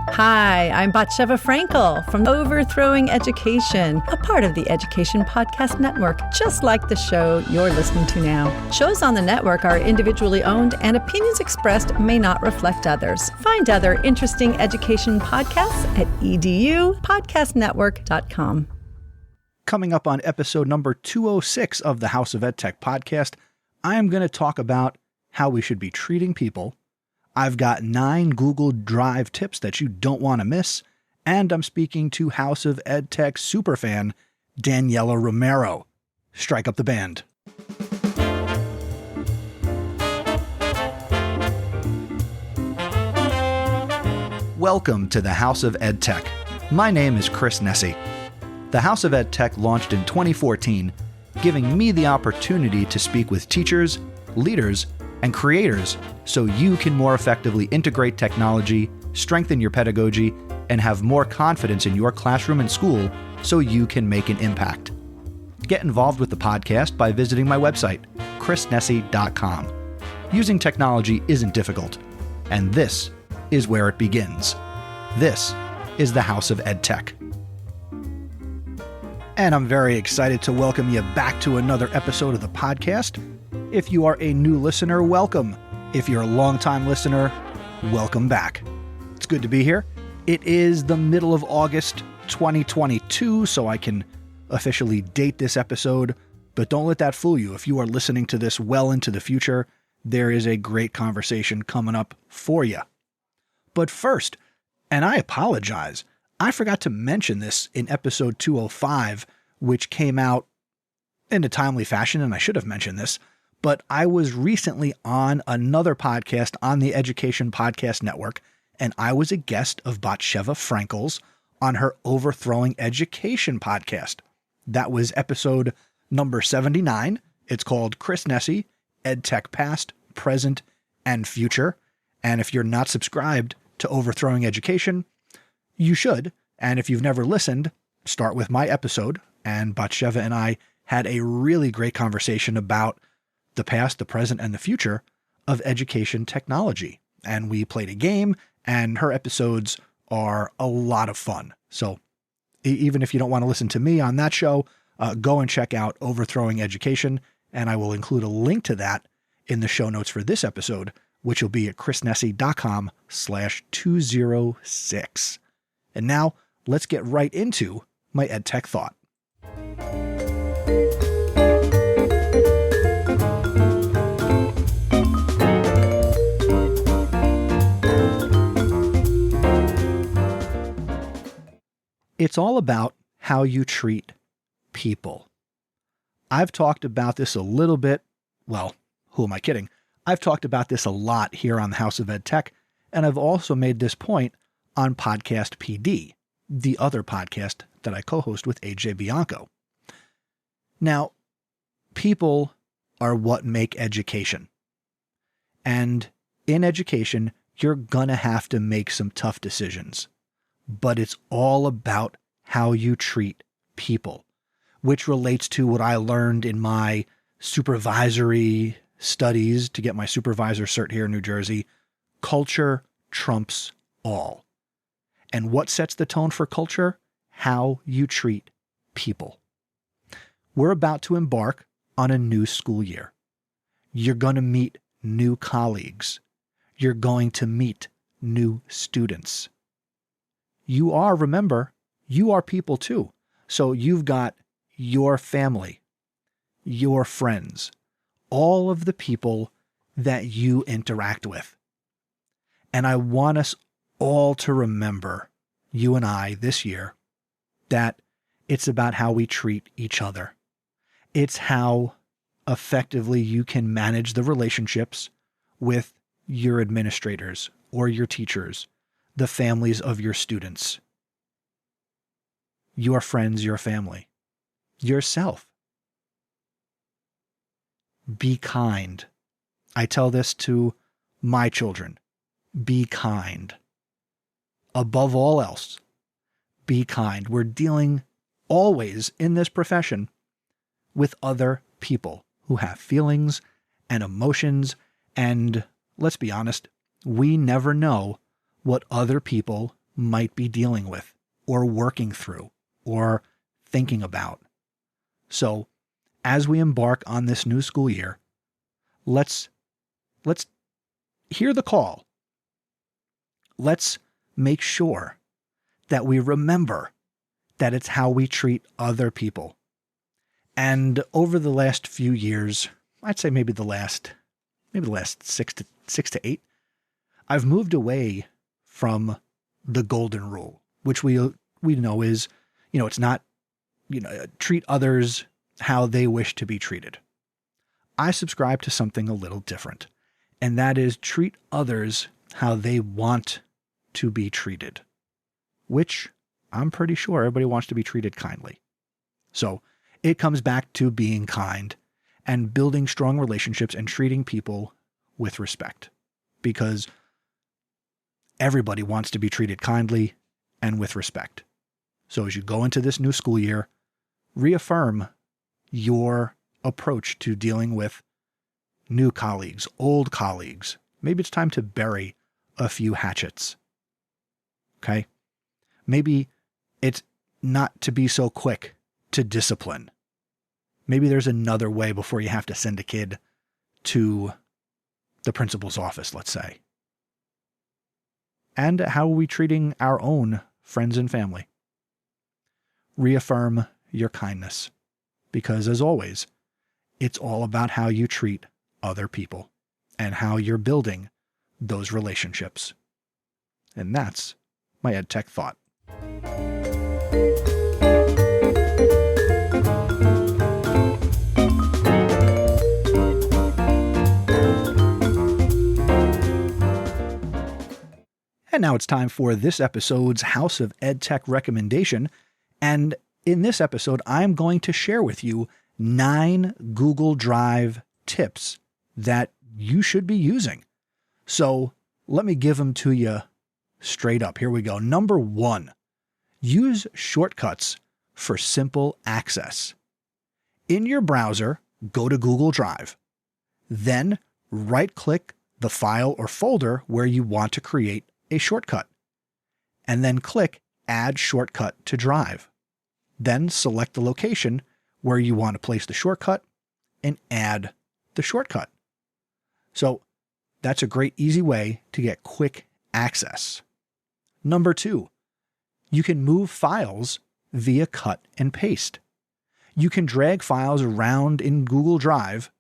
Hi, I'm Batsheva Frankel from Overthrowing Education, a part of the Education Podcast Network, just like the show you're listening to now. Shows on the network are individually owned, and opinions expressed may not reflect others. Find other interesting education podcasts at edupodcastnetwork.com. Coming up on episode number 206 of the House of EdTech podcast, I am going to talk about how we should be treating people. I've got 9 Google Drive tips that you don't want to miss, and I'm speaking to House of EdTech superfan Daniela Romero. Strike up the band. Welcome to the House of EdTech. My name is Chris Nesi. The House of EdTech launched in 2014, giving me the opportunity to speak with teachers, leaders, and creators so you can more effectively integrate technology, strengthen your pedagogy, and have more confidence in your classroom and school so you can make an impact. Get involved with the podcast by visiting my website, chrisnesi.com. Using technology isn't difficult, and this is where it begins. This is the House of EdTech. And I'm very excited to welcome you back to another episode of the podcast. If you are a new listener, welcome. If you're a longtime listener, welcome back. It's good to be here. It is the middle of August 2022, so I can officially date this episode, but don't let that fool you. If you are listening to this well into the future, there is a great conversation coming up for you. But first, and I apologize, I forgot to mention this in episode 205, which came out in a timely fashion, and I should have mentioned this, but I was recently on another podcast on the Education Podcast Network, and I was a guest of Batsheva Frankel's on her Overthrowing Education podcast. That was episode number 79. It's called Chris Nesi, EdTech Past, Present, and Future. And if you're not subscribed to Overthrowing Education, you should. And if you've never listened, start with my episode. And Batsheva and I had a really great conversation about the past, the present, and the future of education technology. And we played a game, and her episodes are a lot of fun. So even if you don't want to listen to me on that show, go and check out Overthrowing Education, and I will include a link to that in the show notes for this episode, which will be at chrisnesi.com/206. And now let's get right into my EdTech thought. It's all about how you treat people. I've talked about this a little bit. Well, who am I kidding? I've talked about this a lot here on the House of EdTech, and I've also made this point on Podcast PD, the other podcast that I co-host with AJ Bianco. Now, people are what make education. And in education, you're going to have to make some tough decisions. But it's all about how you treat people, which relates to what I learned in my supervisory studies to get my supervisor cert here in New Jersey. Culture trumps all. And what sets the tone for culture? How you treat people. We're about to embark on a new school year. You're going to meet new colleagues. You're going to meet new students. Remember, you are people too. So you've got your family, your friends, all of the people that you interact with. And I want us all to remember, you and I this year, that it's about how we treat each other. It's how effectively you can manage the relationships with your administrators or your teachers, the families of your students, your friends, your family, yourself. Be kind. I tell this to my children. Be kind. Above all else, be kind. We're dealing always in this profession with other people who have feelings and emotions, and let's be honest, we never know what other people might be dealing with or working through or thinking about. So as we embark on this new school year, let's hear the call. Let's make sure that we remember that it's how we treat other people. And over the last few years, I'd say maybe the last 6 to 8, I've moved away from the golden rule, which we know is, it's not, treat others how they wish to be treated. I subscribe to something a little different, and that is treat others how they want to be treated, which I'm pretty sure everybody wants to be treated kindly. So it comes back to being kind and building strong relationships and treating people with respect, because everybody wants to be treated kindly and with respect. So as you go into this new school year, reaffirm your approach to dealing with new colleagues, old colleagues. Maybe it's time to bury a few hatchets. Okay? Maybe it's not to be so quick to discipline. Maybe there's another way before you have to send a kid to the principal's office, let's say. And how are we treating our own friends and family? Reaffirm your kindness, because as always, it's all about how you treat other people and how you're building those relationships. And that's my EdTech Thought. And now it's time for this episode's House of EdTech recommendation. And in this episode, I'm going to share with you 9 Google Drive tips that you should be using. So let me give them to you straight up. Here we go. Number 1, use shortcuts for simple access. In your browser, go to Google Drive. Then right-click the file or folder where you want to create a shortcut, and then click Add Shortcut to Drive. Then select the location where you want to place the shortcut and add the shortcut. So that's a great, easy way to get quick access. Number 2, you can move files via cut and paste. You can drag files around in Google Drive,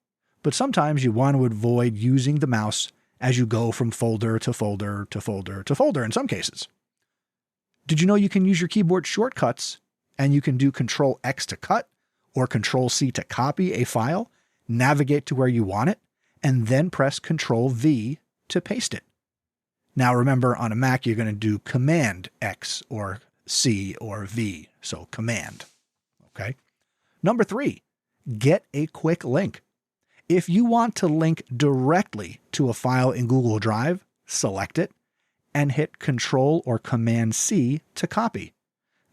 but sometimes you want to avoid using the mouse as you go from folder to folder to folder to folder in some cases. Did you know you can use your keyboard shortcuts and you can do Control X to cut or Control C to copy a file, navigate to where you want it, and then press Control V to paste it? Now remember, on a Mac, you're going to do Command X or C or V, so Command. Okay. Number 3, get a quick link. If you want to link directly to a file in Google Drive, select it and hit Control or Command C to copy.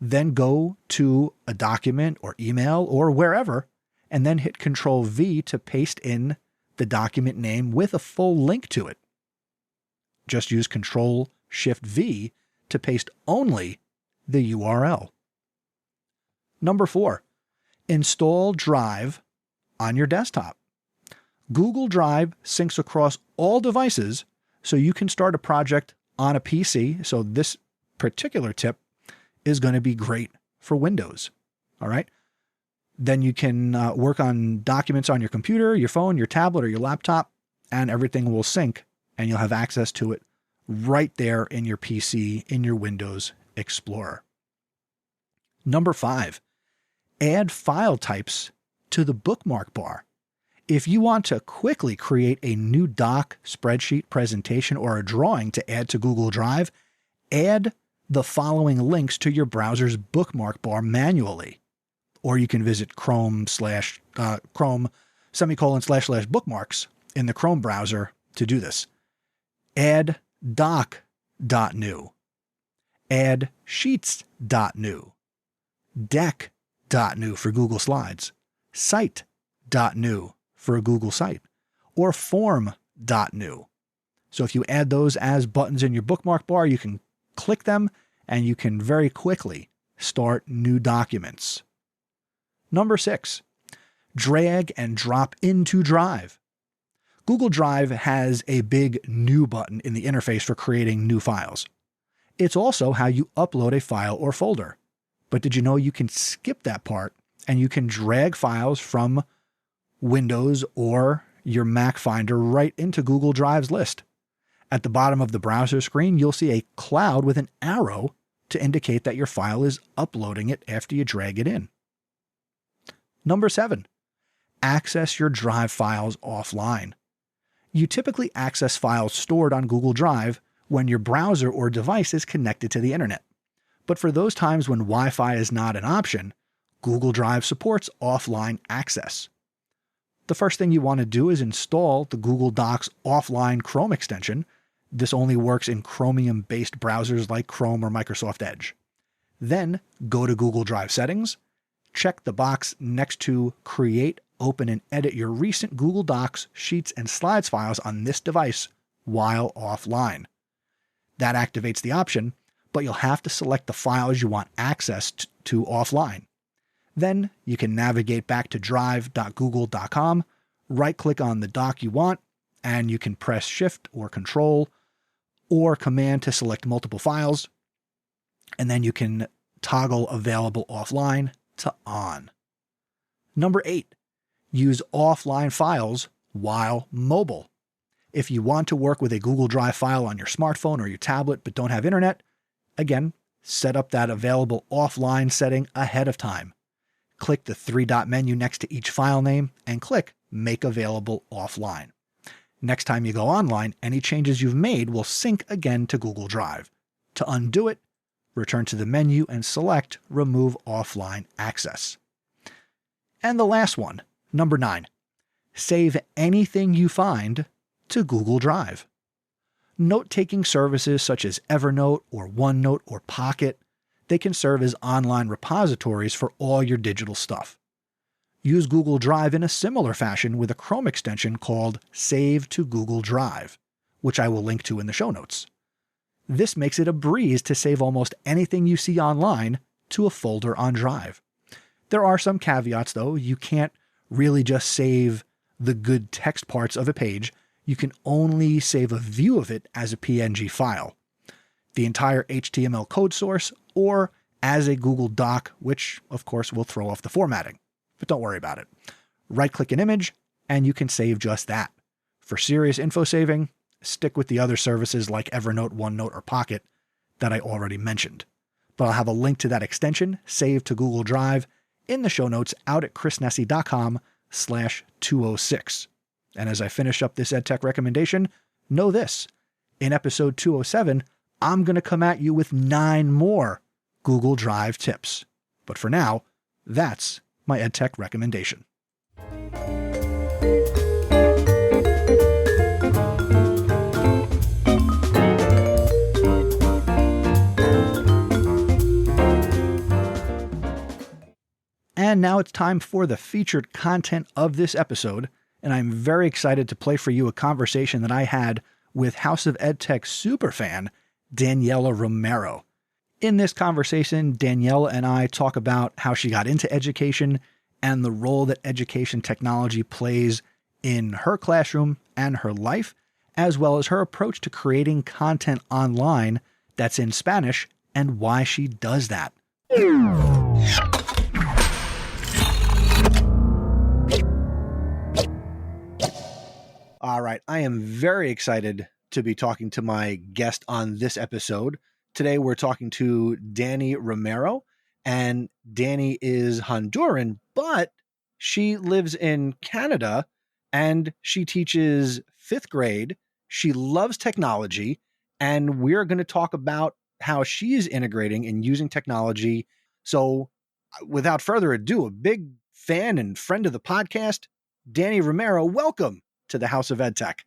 Then go to a document or email or wherever, and then hit Control V to paste in the document name with a full link to it. Just use Control Shift V to paste only the URL. Number 4, install Drive on your desktop. Google Drive syncs across all devices, so you can start a project on a PC. So this particular tip is going to be great for Windows. All right. Then you can work on documents on your computer, your phone, your tablet, or your laptop, and everything will sync, and you'll have access to it right there in your PC, in your Windows Explorer. Number 5, add file types to the bookmark bar. If you want to quickly create a new doc, spreadsheet, presentation, or a drawing to add to Google Drive, add the following links to your browser's bookmark bar manually. Or you can visit Chrome //bookmarks in the Chrome browser to do this. Add doc.new. Add sheets.new. Deck.new for Google Slides. Site.new for a Google site, or form.new. So if you add those as buttons in your bookmark bar, you can click them and you can very quickly start new documents. Number 6, drag and drop into Drive. Google Drive has a big New button in the interface for creating new files. It's also how you upload a file or folder. But did you know you can skip that part and you can drag files from Windows or your Mac Finder right into Google Drive's list? At the bottom of the browser screen, you'll see a cloud with an arrow to indicate that your file is uploading it after you drag it in. Number 7, access your Drive files offline. You typically access files stored on Google Drive when your browser or device is connected to the internet. But for those times when Wi-Fi is not an option, Google Drive supports offline access. The first thing you want to do is install the Google Docs offline Chrome extension. This only works in Chromium-based browsers like Chrome or Microsoft Edge. Then go to Google Drive settings, check the box next to Create, Open, and Edit your recent Google Docs, Sheets, and Slides files on this device while offline. That activates the option, but you'll have to select the files you want access to offline. Then you can navigate back to drive.google.com, right-click on the doc you want, and you can press Shift or Control or Command to select multiple files, and then you can toggle Available Offline to On. Number 8, use offline files while mobile. If you want to work with a Google Drive file on your smartphone or your tablet but don't have internet, again, set up that Available Offline setting ahead of time. Click the 3-dot menu next to each file name and click Make Available Offline. Next time you go online, any changes you've made will sync again to Google Drive. To undo it, return to the menu and select Remove Offline Access. And the last one, number 9, save anything you find to Google Drive. Note-taking services such as Evernote or OneNote or Pocket, they can serve as online repositories for all your digital stuff. Use Google Drive in a similar fashion with a Chrome extension called Save to Google Drive, which I will link to in the show notes. This makes it a breeze to save almost anything you see online to a folder on Drive. There are some caveats though. You can't really just save the good text parts of a page. You can only save a view of it as a PNG file, the entire HTML code source, or as a Google Doc, which of course will throw off the formatting. But don't worry about it. Right-click an image, and you can save just that. For serious info saving, stick with the other services like Evernote, OneNote, or Pocket that I already mentioned. But I'll have a link to that extension, Save to Google Drive, in the show notes out at chrisnesi.com/206. And as I finish up this EdTech recommendation, know this. In episode 207, I'm going to come at you with 9 more Google Drive tips. But for now, that's my EdTech recommendation. And now it's time for the featured content of this episode, and I'm very excited to play for you a conversation that I had with House of EdTech superfan Daniela Romero. In this conversation, Daniela and I talk about how she got into education and the role that education technology plays in her classroom and her life, as well as her approach to creating content online that's in Spanish and why she does that. All right, I am very excited to be talking to my guest on this episode. Today, we're talking to Dani Romero, and Dani is Honduran, but she lives in Canada, and she teaches 5th grade. She loves technology, and we're going to talk about how she is integrating and using technology. So without further ado, a big fan and friend of the podcast, Dani Romero, welcome to the House of EdTech.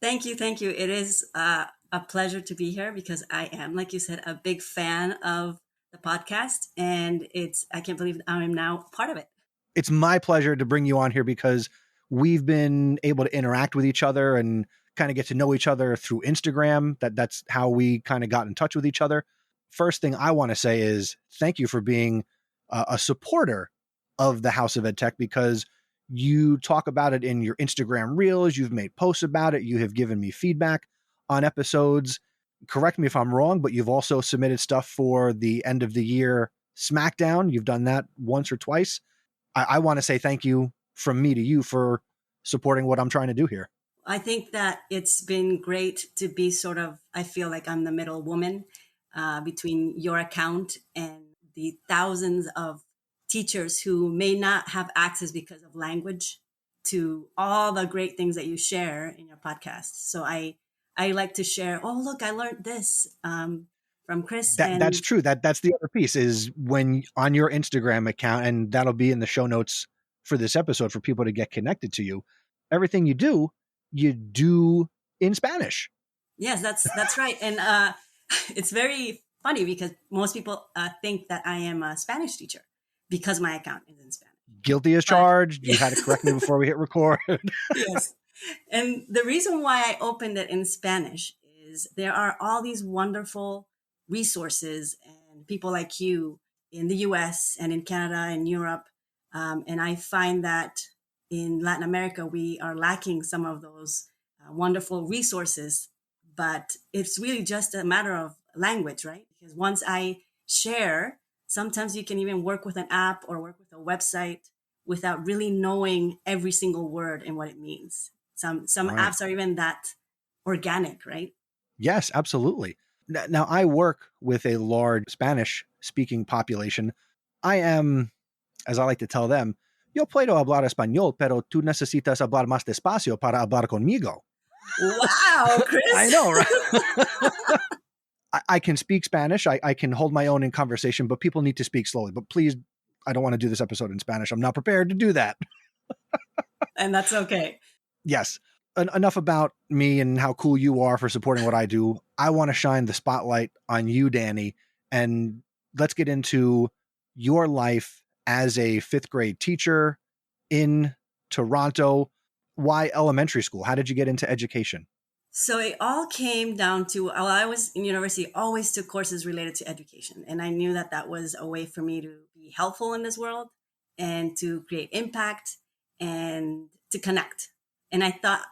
Thank you. It is a pleasure to be here because I am, like you said, a big fan of the podcast, and I can't believe I am now part of it. It's my pleasure to bring you on here because we've been able to interact with each other and kind of get to know each other through Instagram. That's how we kind of got in touch with each other. first thing I want to say is thank you for being a supporter of the House of EdTech, because you talk about it in your Instagram reels. You've made posts about it. You have given me feedback on episodes. Correct me if I'm wrong, but you've also submitted stuff for the end of the year SmackDown. You've done that once or twice. I want to say thank you from me to you for supporting what I'm trying to do here. I think that it's been great to be sort of, I feel like I'm the middle woman between your account and the thousands of teachers who may not have access because of language to all the great things that you share in your podcast. So I like to share, oh, look, I learned this from Chris. That's true. That's the other piece is when on your Instagram account, and that'll be in the show notes for this episode for people to get connected to you. Everything you do in Spanish. Yes, that's right. And it's very funny because most people think that I am a Spanish teacher because my account is in Spanish. Guilty as charged. You had to correct me before we hit record. Yes. And the reason why I opened it in Spanish is there are all these wonderful resources and people like you in the US and in Canada and Europe. And I find that in Latin America, we are lacking some of those wonderful resources, but it's really just a matter of language, right? Because once I share, sometimes you can even work with an app or work with a website without really knowing every single word and what it means. Some right. Apps are even that organic, right? Yes, absolutely. Now, I work with a large Spanish-speaking population. I am, as I like to tell them, yo puedo hablar español, pero tú necesitas hablar más despacio para hablar conmigo. Wow, Chris. I know, right? I can speak Spanish. I can hold my own in conversation, but people need to speak slowly. But please, I don't want to do this episode in Spanish. I'm not prepared to do that. And that's okay. Yes. Enough about me and how cool you are for supporting what I do. I want to shine the spotlight on you, Dani, and let's get into your life as a fifth grade teacher in Toronto. Why elementary school? How did you get into education? So it all came down to, while I was in university, I always took courses related to education. And I knew that that was a way for me to be helpful in this world and to create impact and to connect. And I thought,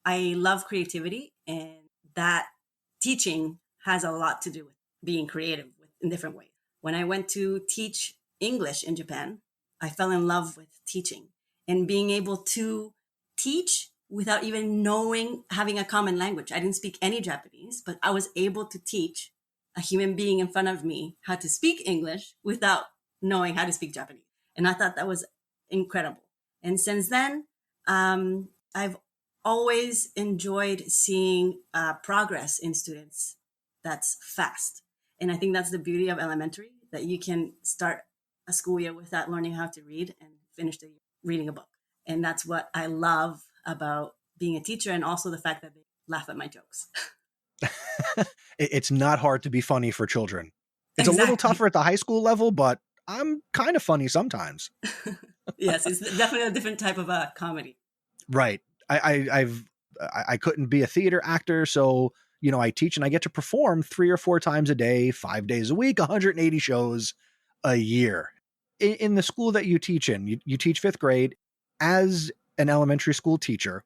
I love creativity, and that teaching has a lot to do with being creative in different ways. When I went to teach English in Japan, I fell in love with teaching and being able to teach without even having a common language. I didn't speak any Japanese, but I was able to teach a human being in front of me how to speak English without knowing how to speak Japanese. And I thought that was incredible. And since then, I've always enjoyed seeing progress in students that's fast. And I think that's the beauty of elementary, that you can start a school year without learning how to read and finish the year reading a book. And that's what I love about being a teacher, and also the fact that they laugh at my jokes. It's not hard to be funny for children. It's Exactly. A little tougher at the high school level, but I'm kind of funny sometimes. Yes, it's definitely a different type of comedy. Right. I couldn't be a theater actor, so I teach and I get to perform 3 or 4 times a day, 5 days a week, 180 shows a year. In the school that you teach in, you teach fifth grade. As an elementary school teacher,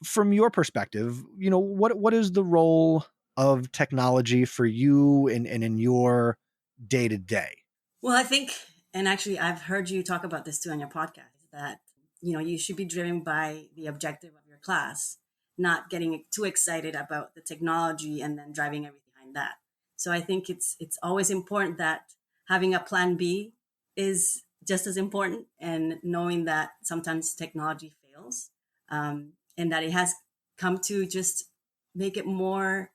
from your perspective, what is the role of technology for you and in your day to day? Well, I think, and actually I've heard you talk about this too on your podcast, that, you should be driven by the objective of your class, not getting too excited about the technology and then driving everything behind that. So I think it's always important that having a plan B is just as important, and knowing that sometimes technology fails, and that it has come to just make it more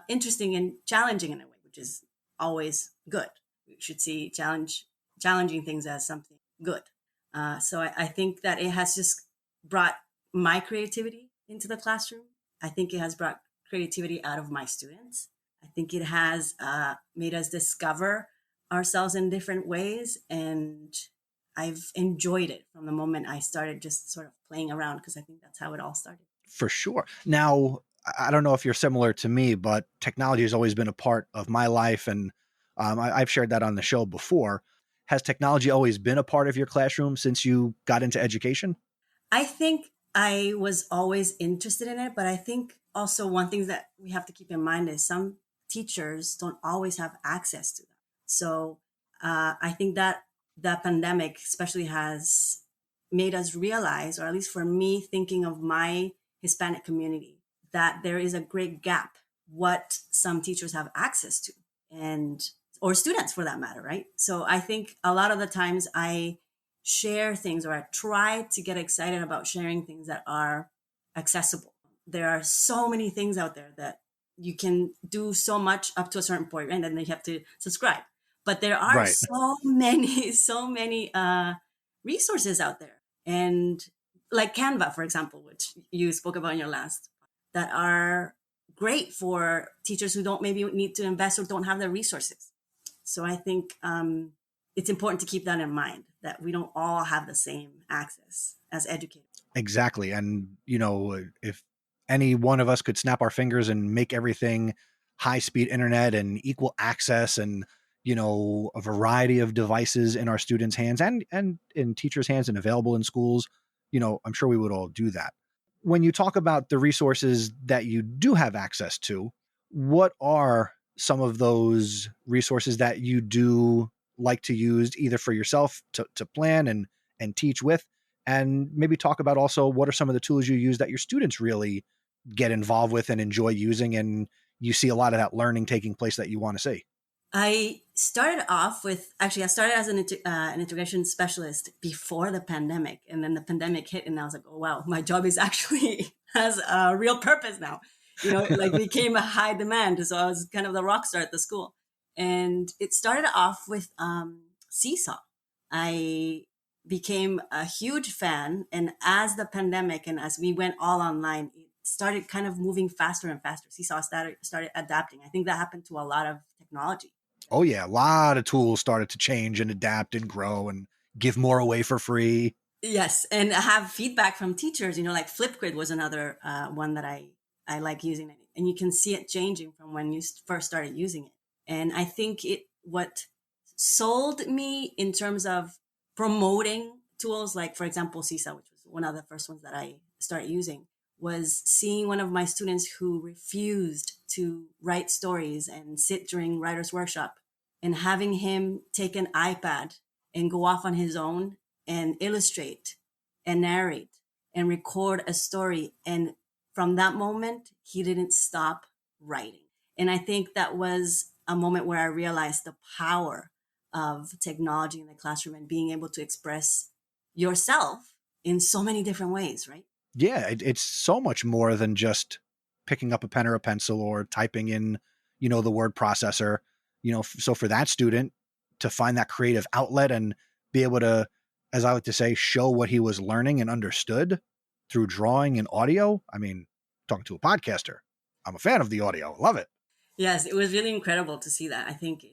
interesting and challenging in a way, which is always good. We should see challenging things as something good. So I think that it has just brought my creativity into the classroom. I think it has brought creativity out of my students. I think it has made us discover ourselves in different ways, and I've enjoyed it from the moment I started just sort of playing around, because I think that's how it all started. For sure. Now, I don't know if you're similar to me, but technology has always been a part of my life. And I've shared that on the show before. Has technology always been a part of your classroom since you got into education? I think I was always interested in it, but I think also one thing that we have to keep in mind is some teachers don't always have access to them. So I think that the pandemic especially has made us realize, or at least for me, thinking of my Hispanic community, that there is a great gap what some teachers have access to, and or students for that matter, right? So I think a lot of the times I share things, or I try to get excited about sharing things that are accessible. There are so many things out there that you can do so much up to a certain point, and then you have to subscribe. But there are Right. so many, so many resources out there. And like Canva, for example, which you spoke about in your last, that are great for teachers who don't maybe need to invest or don't have the resources. So I think it's important to keep that in mind, that we don't all have the same access as educators. Exactly. And, if any one of us could snap our fingers and make everything high speed internet and equal access and, a variety of devices in our students' hands and in teachers' hands and available in schools, I'm sure we would all do that. When you talk about the resources that you do have access to, what are some of those resources that you do like to use either for yourself to plan and teach with? And maybe talk about also what are some of the tools you use that your students really get involved with and enjoy using, and you see a lot of that learning taking place that you want to see. I started off with, actually, I started as an integration specialist before the pandemic. And then the pandemic hit and I was like, oh, wow, my job is actually has a real purpose now. Like became a high demand. So I was kind of the rock star at the school. And it started off with Seesaw. I became a huge fan. And as the pandemic and as we went all online, it started kind of moving faster and faster. Seesaw started adapting. I think that happened to a lot of technology. Oh yeah, a lot of tools started to change and adapt and grow and give more away for free. Yes, and I have feedback from teachers. Like Flipgrid was another one that I like using, and you can see it changing from when you first started using it. And I think what sold me in terms of promoting tools, like for example Seesaw, which was one of the first ones that I started using, was seeing one of my students who refused to write stories and sit during writer's workshop, and having him take an iPad and go off on his own and illustrate and narrate and record a story. And from that moment, he didn't stop writing. And I think that was a moment where I realized the power of technology in the classroom and being able to express yourself in so many different ways, right? Yeah, it's so much more than just picking up a pen or a pencil or typing in, the word processor. So for that student to find that creative outlet and be able to, as I like to say, show what he was learning and understood through drawing and audio. I mean, talking to a podcaster, I'm a fan of the audio. Love it. Yes, it was really incredible to see that. I think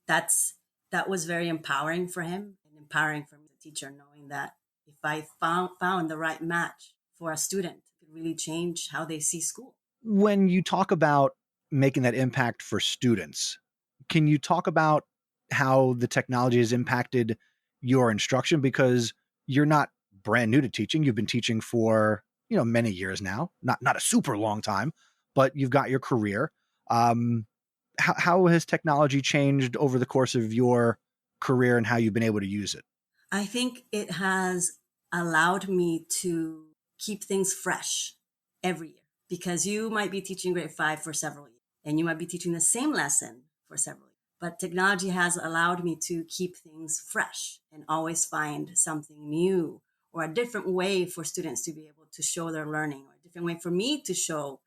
that was very empowering for him and empowering for me as a teacher, knowing that if I found the right match for a student, it could really change how they see school. When you talk about making that impact for students, can you talk about how the technology has impacted your instruction? Because you're not brand new to teaching. You've been teaching for, many years now, not a super long time, but you've got your career. How has technology changed over the course of your career and how you've been able to use it? I think it has allowed me to keep things fresh every year, because you might be teaching grade 5 for several years and you might be teaching the same lesson for several years. But technology has allowed me to keep things fresh and always find something new or a different way for students to be able to show their learning, or a different way for me to show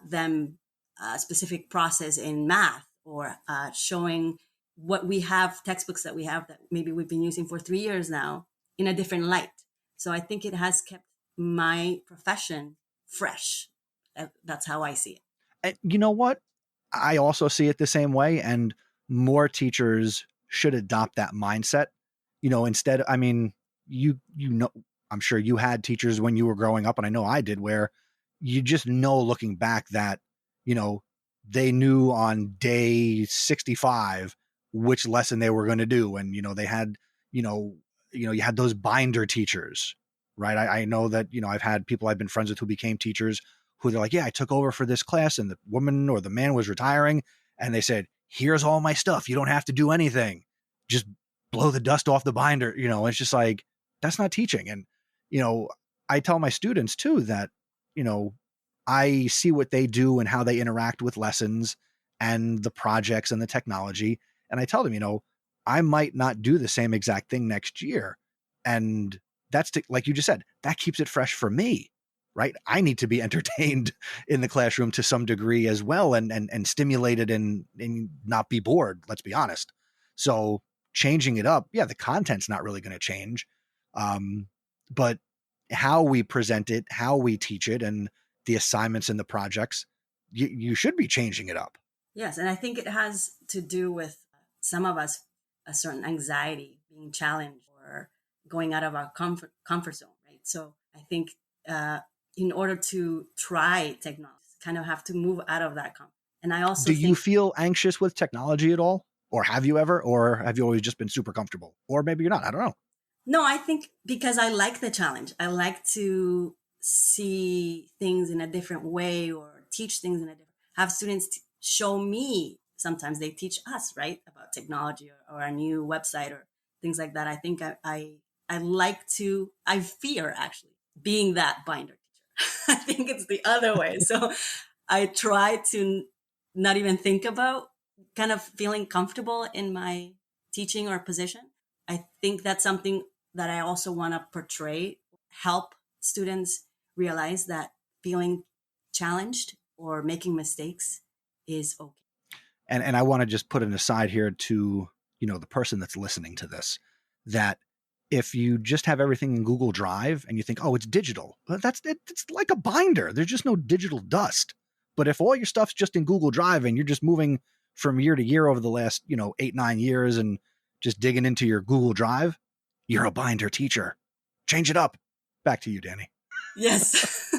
them a specific process in math, or showing what we have, textbooks that we have that maybe we've been using for 3 years now, in a different light. So I think it has kept my profession fresh. That's how I see it. And you know what? I also see it the same way. And more teachers should adopt that mindset. Instead, I mean, I'm sure you had teachers when you were growing up, and I know I did, where, you just know looking back that, they knew on day 65 which lesson they were going to do. And, they had, you had those binder teachers, right? I know that, I've had people I've been friends with who became teachers who they're like, yeah, I took over for this class and the woman or the man was retiring. And they said, here's all my stuff. You don't have to do anything. Just blow the dust off the binder. It's just like, that's not teaching. And, I tell my students too that, I see what they do and how they interact with lessons and the projects and the technology. And I tell them, I might not do the same exact thing next year. And that's like you just said, that keeps it fresh for me, right? I need to be entertained in the classroom to some degree as well and stimulated and not be bored. Let's be honest. So changing it up, yeah, the content's not really going to change. But how we present it, how we teach it, and the assignments and the projects, you should be changing it up. Yes. And I think it has to do with some of us, a certain anxiety, being challenged or going out of our comfort zone, right? So I think in order to try technology, kind of have to move out of that comfort. And I also you feel anxious with technology at all? Or have you ever? Or have you always just been super comfortable? Or maybe you're not. I don't know. No, I think because I like the challenge. I like to see things in a different way or teach things in a different, have students show me. Sometimes they teach us, right, about technology or a new website or things like that. I think I fear actually being that binder teacher. I think it's the other way. So I try to not even think about kind of feeling comfortable in my teaching or position. I think that's something that I also want to portray, help students realize that feeling challenged or making mistakes is okay. And I want to just put an aside here to, the person that's listening to this, that if you just have everything in Google Drive and you think, oh, it's digital, well, it's like a binder. There's just no digital dust. But if all your stuff's just in Google Drive and you're just moving from year to year over the last, 8-9 years and just digging into your Google Drive, you're a binder teacher. Change it up. Back to you, Dani. Yes,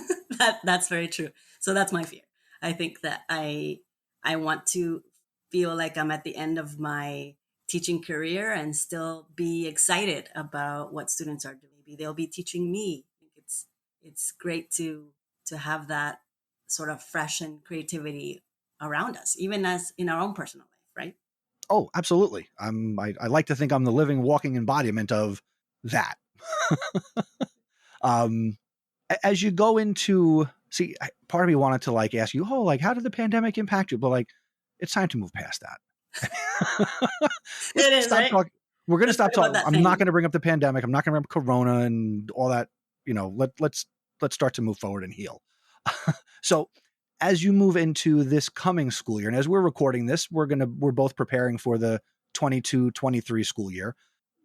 that's very true. So that's my fear. I think that I want to feel like I'm at the end of my teaching career and still be excited about what students are doing. Maybe they'll be teaching me. I think it's great to have that sort of fresh and creativity around us, even as in our own personal life, right? Oh, absolutely. I like to think I'm the living, walking embodiment of that. As you go into, part of me wanted to ask you, how did the pandemic impact you? But it's time to move past that. It is, right? We're going to stop talking. I'm not going to bring up the pandemic. I'm not going to bring up Corona and all that. Let's start to move forward and heal. So as you move into this coming school year, and as we're recording this, we're both preparing for the 22-23 school year.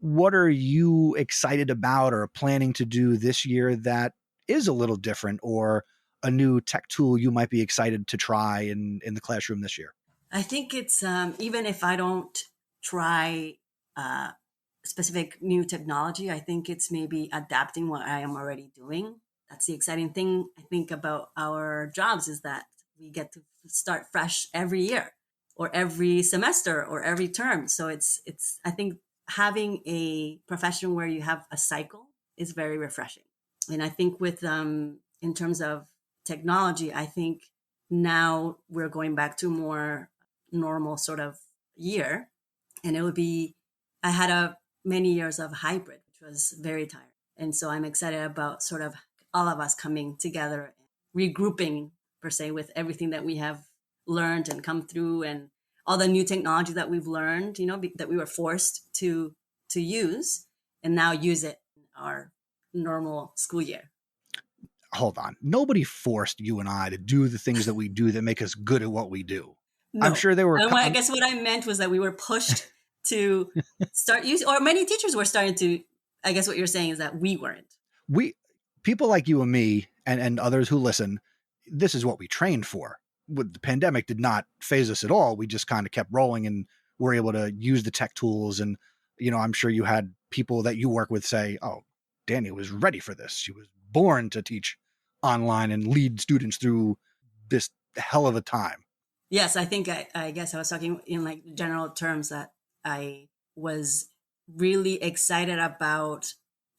What are you excited about or planning to do this year that is a little different, or a new tech tool you might be excited to try in the classroom this year? I think it's, even if I don't try specific new technology, I think it's maybe adapting what I am already doing. That's the exciting thing, I think, about our jobs, is that we get to start fresh every year or every semester or every term. So it's I think having a profession where you have a cycle is very refreshing. And I think with, in terms of technology, I think now we're going back to a more normal sort of year. And it would be, I had many years of hybrid, which was very tiring. And so I'm excited about sort of all of us coming together, regrouping per se with everything that we have learned and come through, and all the new technology that we've learned, that we were forced to use, and now use it in our normal school year. Hold on. Nobody forced you and I to do the things that we do that make us good at what we do. No. I'm sure they were. I guess what I meant was that we were pushed to start using, or many teachers were starting to, I guess what you're saying is that we weren't. People like you and me and others who listen, this is what we trained for. The pandemic did not phase us at all. We just kind of kept rolling and were able to use the tech tools. And, I'm sure you had people that you work with say, oh, Dani was ready for this. She was born to teach online and lead students through this hell of a time. Yes, I think I guess I was talking in like general terms that I was really excited about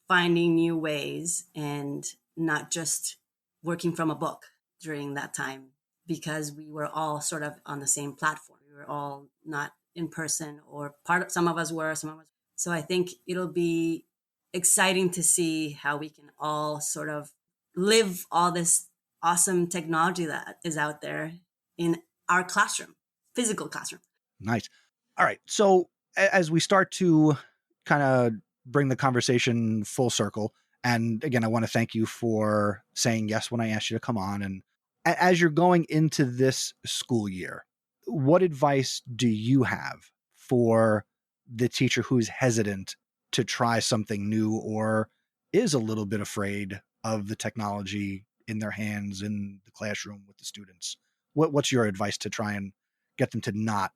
finding new ways and not just working from a book during that time, because we were all sort of on the same platform. We were all not in person, or some of us were, some of us. So I think it'll be exciting to see how we can all sort of live all this awesome technology that is out there in our classroom, physical classroom. Nice. All right. So as we start to kind of bring the conversation full circle, and again, I want to thank you for saying yes when I asked you to come on. And as you're going into this school year, what advice do you have for the teacher who's hesitant to try something new or is a little bit afraid of the technology in their hands in the classroom with the students? What's your advice to try and get them to not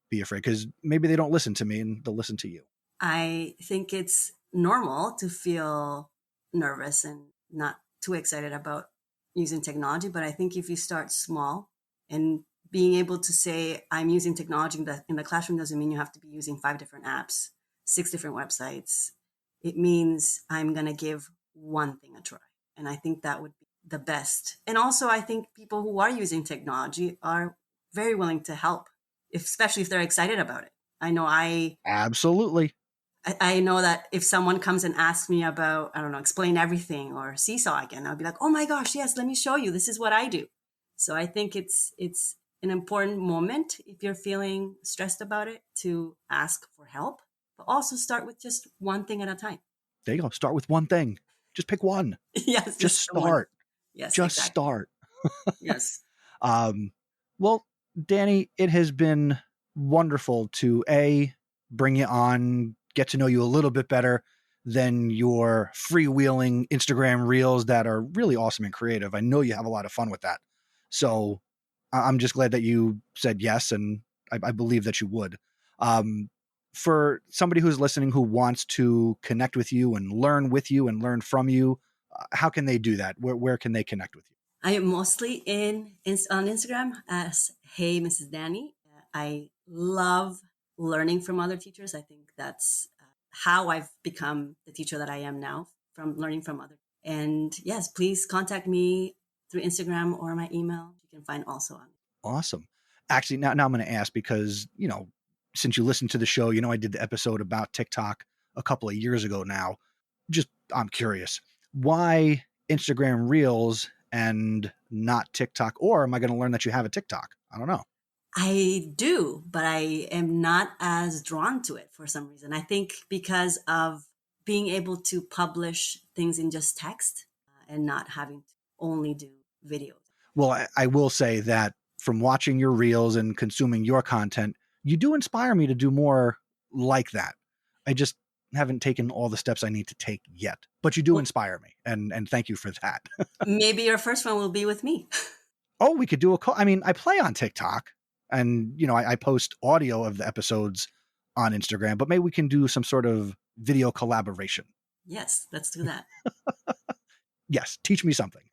be afraid? Because maybe they don't listen to me and they'll listen to you. I think it's normal to feel nervous and not too excited about using technology. But I think if you start small and being able to say, I'm using technology in the classroom doesn't mean you have to be using 5 different apps, 6 different websites. It means I'm going to give one thing a try. And I think that would be the best. And also, I think people who are using technology are very willing to help, especially if they're excited about it. I know Absolutely. I know that if someone comes and asks me about, I don't know, explain everything or Seesaw again, I'll be like, oh my gosh, yes, let me show you. This is what I do. So I think it's an important moment if you're feeling stressed about it to ask for help, but also start with just one thing at a time. There you go. Start with one thing. Just pick one. Yes. Just start. Yes. Just exactly. start. Yes. Well, Dani, it has been wonderful to bring you on, get to know you a little bit better than your freewheeling Instagram reels that are really awesome and creative. I know you have a lot of fun with that. So I'm just glad that you said yes, and I believe that you would. For somebody who's listening who wants to connect with you and learn from you, how can they do that? Where can they connect with you? I am mostly on Instagram as Hey Mrs. Dani. I love learning from other teachers. I think that's how I've become the teacher that I am now, from learning from others. And yes, please contact me through Instagram or my email. You can find also on. Awesome. Actually, now I'm going to ask because, since you listened to the show, I did the episode about TikTok a couple of years ago now. Just, I'm curious, why Instagram Reels and not TikTok? Or am I going to learn that you have a TikTok? I don't know. I do, but I am not as drawn to it for some reason. I think because of being able to publish things in just text and not having to only do videos. Well, I will say that from watching your reels and consuming your content, you do inspire me to do more like that. I just haven't taken all the steps I need to take yet, but you do inspire me. And thank you for that. Maybe your first one will be with me. Oh, we could do a call. I mean, I play on TikTok and, I post audio of the episodes on Instagram, but maybe we can do some sort of video collaboration. Yes, let's do that. Yes. Teach me something.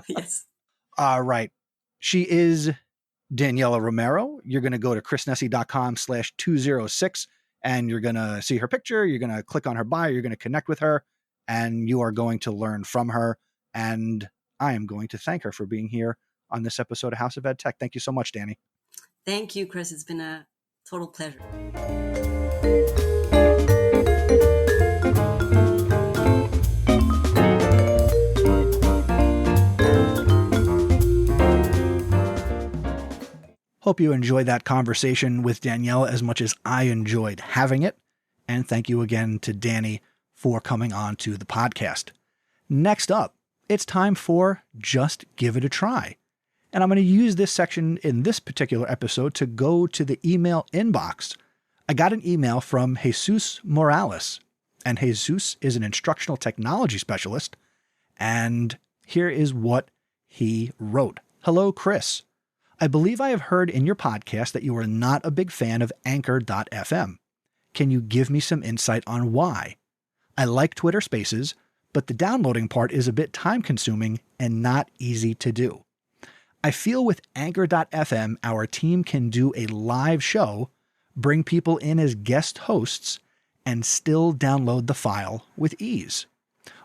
Yes. All right. She is Daniela Romero. You're going to go to chrisnesi.com/206 and you're going to see her picture. You're going to click on her bio. You're going to connect with her and you are going to learn from her. And I am going to thank her for being here on this episode of House of EdTech. Thank you so much, Dani. Thank you, Chris. It's been a total pleasure. Hope you enjoyed that conversation with Daniela as much as I enjoyed having it. And thank you again to Dani for coming on to the podcast. Next up, it's time for Just Give It a Try. And I'm going to use this section in this particular episode to go to the email inbox. I got an email from Jesus Morales, and Jesus is an instructional technology specialist. And here is what he wrote. Hello, Chris. I believe I have heard in your podcast that you are not a big fan of Anchor.fm. Can you give me some insight on why? I like Twitter Spaces, but the downloading part is a bit time consuming and not easy to do. I feel with Anchor.fm, our team can do a live show, bring people in as guest hosts, and still download the file with ease.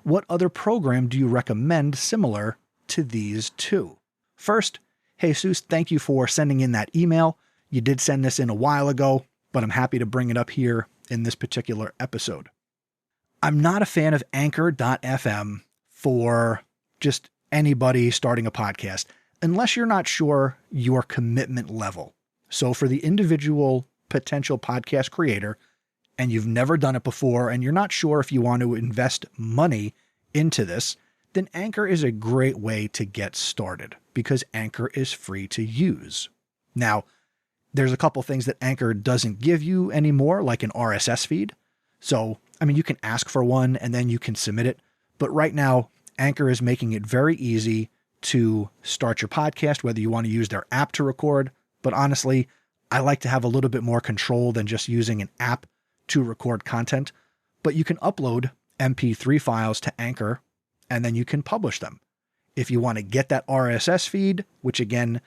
What other program do you recommend similar to these two? First, Jesus, thank you for sending in that email. You did send this in a while ago, but I'm happy to bring it up here in this particular episode. I'm not a fan of Anchor.fm for just anybody starting a podcast, unless you're not sure your commitment level. So for the individual potential podcast creator, and you've never done it before, and you're not sure if you want to invest money into this, then Anchor is a great way to get started because Anchor is free to use. Now, there's a couple things that Anchor doesn't give you anymore, like an RSS feed. So, you can ask for one and then you can submit it. But right now, Anchor is making it very easy to start your podcast, whether you want to use their app to record. But honestly, I like to have a little bit more control than just using an app to record content. But you can upload MP3 files to Anchor and then you can publish them. If you want to get that RSS feed, which again,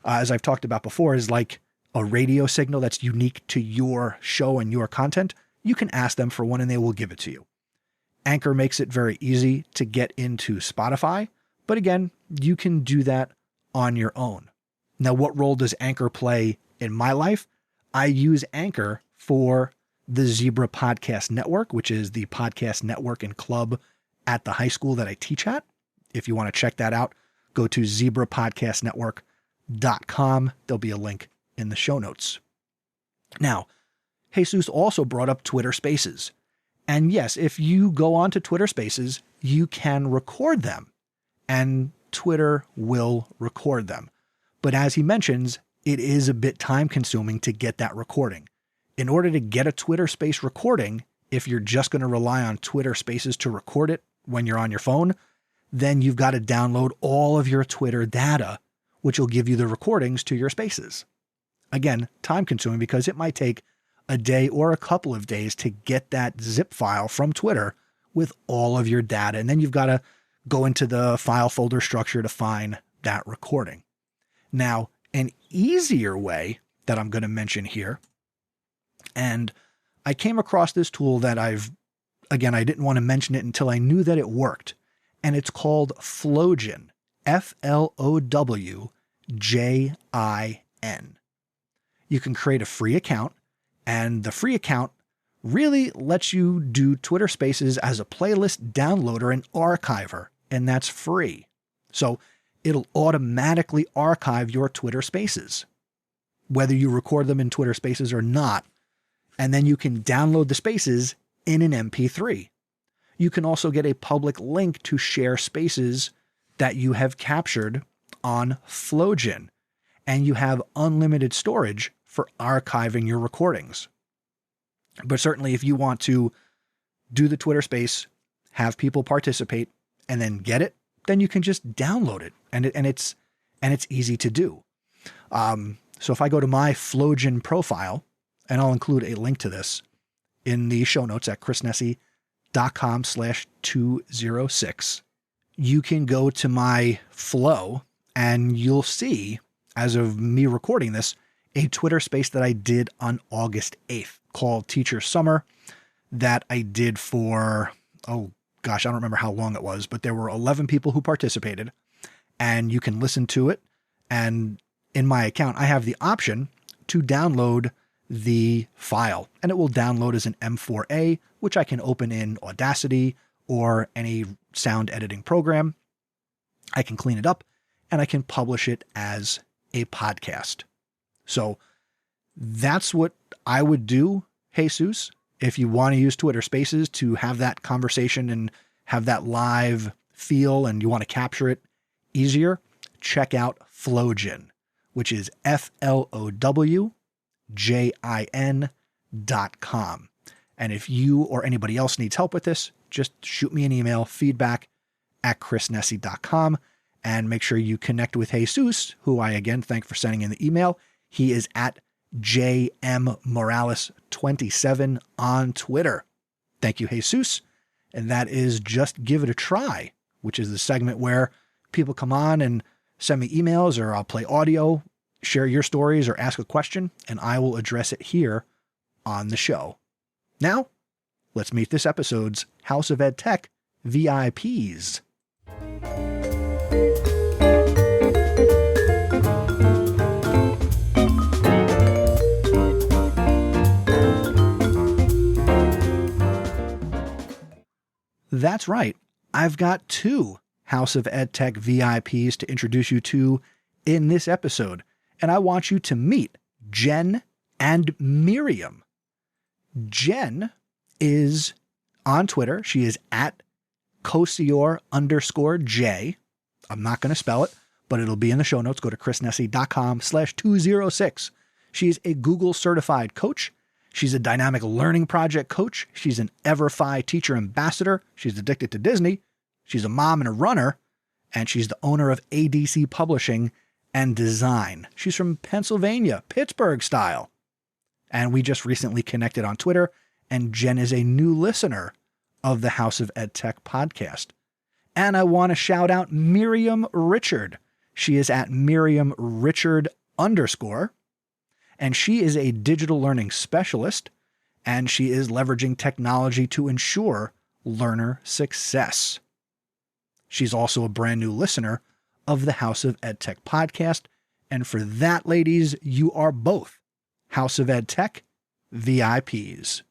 as I've talked about before, is like a radio signal that's unique to your show and your content, you can ask them for one and they will give it to you. Anchor makes it very easy to get into Spotify, but again, you can do that on your own. Now, what role does Anchor play in my life? I use Anchor for the Zebra Podcast Network, which is the podcast network and club at the high school that I teach at. If you want to check that out, go to zebrapodcastnetwork.com. There'll be a link in the show notes. Now, Jesus also brought up Twitter Spaces. And yes, if you go on to Twitter Spaces, you can record them and Twitter will record them. But as he mentions, it is a bit time consuming to get that recording. In order to get a Twitter Space recording, if you're just going to rely on Twitter Spaces to record it when you're on your phone, then you've got to download all of your Twitter data, which will give you the recordings to your Spaces. Again, time consuming because it might take a day or a couple of days to get that zip file from Twitter with all of your data. And then you've got to go into the file folder structure to find that recording. Now, an easier way that I'm going to mention here, and I came across this tool that I didn't want to mention it until I knew that it worked. And it's called Flowjin, Flowjin. You can create a free account, and the free account really lets you do Twitter Spaces as a playlist downloader and archiver, and that's free. So it'll automatically archive your Twitter Spaces, whether you record them in Twitter Spaces or not. And then you can download the Spaces in an MP3. You can also get a public link to share Spaces that you have captured on Flowjin, and you have unlimited storage for archiving your recordings. But certainly if you want to do the Twitter Space, have people participate, and then get it, then you can just download it, and it's easy to do. So if I go to my Flowjin profile, and I'll include a link to this in the show notes at chrisnesi.com/206, you can go to my Flow and you'll see, as of me recording this, a Twitter Space that I did on August 8th called Teacher Summer that I did for, I don't remember how long it was, but there were 11 people who participated, and you can listen to it. And in my account, I have the option to download the file, and it will download as an M4A, which I can open in Audacity or any sound editing program. I can clean it up and I can publish it as a podcast. So that's what I would do, Jesus, if you want to use Twitter Spaces to have that conversation and have that live feel and you want to capture it easier. Check out Flowjin, which is FLOWJIN.com. And if you or anybody else needs help with this, just shoot me an email, feedback@chrisnesi.com, and make sure you connect with Jesus, who I again thank for sending in the email. He is at JMMorales27 on Twitter. Thank you, Jesus. and that is Just Give It a Try, which is the segment where people come on and send me emails, or I'll play audio, share your stories, or ask a question, and I will address it here on the show. Now, let's meet this episode's House of EdTech VIPs. That's right. I've got two House of EdTech VIPs to introduce you to in this episode, and I want you to meet Jen and Miriam. Jen is on Twitter. She is at Kosior_J. I'm not going to spell it, but it'll be in the show notes. Go to chrisnesi.com/206. She's a Google certified coach. She's a dynamic learning project coach. She's an Everfi teacher ambassador. She's addicted to Disney. She's a mom and a runner. And she's the owner of ADC Publishing and Design. She's from Pennsylvania, Pittsburgh style. And we just recently connected on Twitter. And Jen is a new listener of the House of EdTech podcast. And I want to shout out Miriam Richard. She is at Miriam Richard _. And she is a digital learning specialist, and she is leveraging technology to ensure learner success. She's also a brand new listener of the House of EdTech podcast. And for that, ladies, you are both House of EdTech VIPs.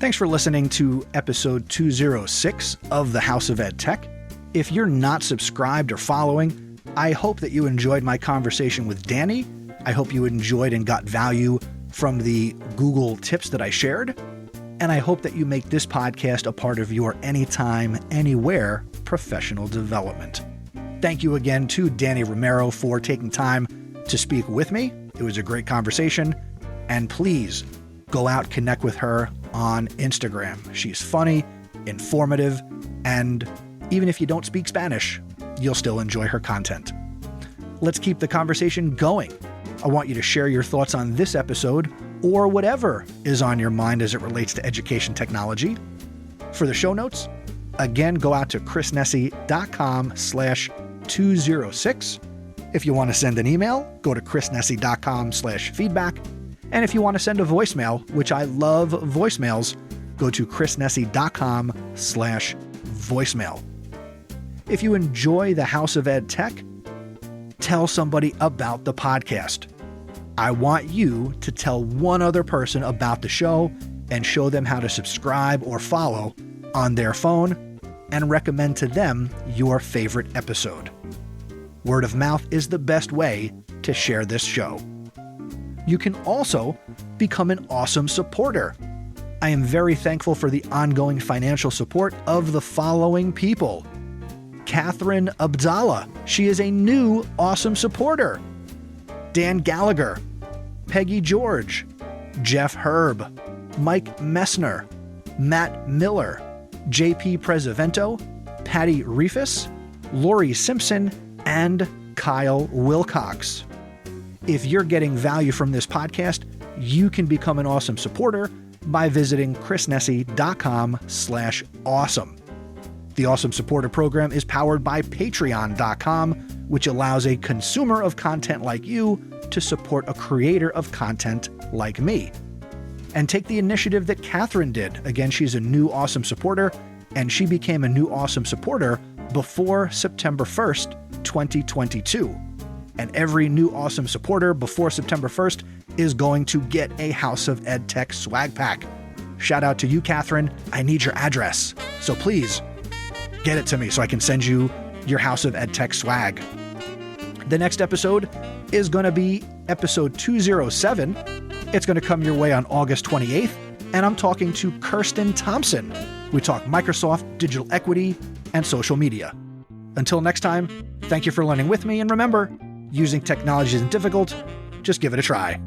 Thanks for listening to episode 206 of the House of EdTech. If you're not subscribed or following, I hope that you enjoyed my conversation with Dani. I hope you enjoyed and got value from the Google tips that I shared. And I hope that you make this podcast a part of your anytime, anywhere professional development. Thank you again to Dani Romero for taking time to speak with me. It was a great conversation. And please go out, connect with her on Instagram. She's funny, informative, and even if you don't speak Spanish, you'll still enjoy her content. Let's keep the conversation going. I want you to share your thoughts on this episode or whatever is on your mind as it relates to education technology. For the show notes, again, go out to chrisnesi.com/206. If you want to send an email, go to chrisnesi.com/feedback. And if you want to send a voicemail, which I love voicemails, go to chrisnesi.com/voicemail. If you enjoy the House of EdTech, tell somebody about the podcast. I want you to tell one other person about the show and show them how to subscribe or follow on their phone and recommend to them your favorite episode. Word of mouth is the best way to share this show. You can also become an awesome supporter. I am very thankful for the ongoing financial support of the following people. Catherine Abdallah. She is a new awesome supporter. Dan Gallagher. Peggy George. Jeff Herb. Mike Messner. Matt Miller. JP Presevento. Patty Reefus. Lori Simpson. And Kyle Wilcox. If you're getting value from this podcast, you can become an awesome supporter by visiting chrisnesi.com/awesome. The Awesome Supporter Program is powered by Patreon.com, which allows a consumer of content like you to support a creator of content like me. And take the initiative that Catherine did. Again, she's a new awesome supporter, and she became a new awesome supporter before September 1st, 2022. And every new awesome supporter before September 1st is going to get a House of EdTech swag pack. Shout out to you, Catherine. I need your address. So please get it to me so I can send you your House of EdTech swag. The next episode is going to be episode 207. It's going to come your way on August 28th. And I'm talking to Kirsten Thompson. We talk Microsoft, digital equity, and social media. Until next time, thank you for learning with me. And remember, using technology isn't difficult. Just give it a try.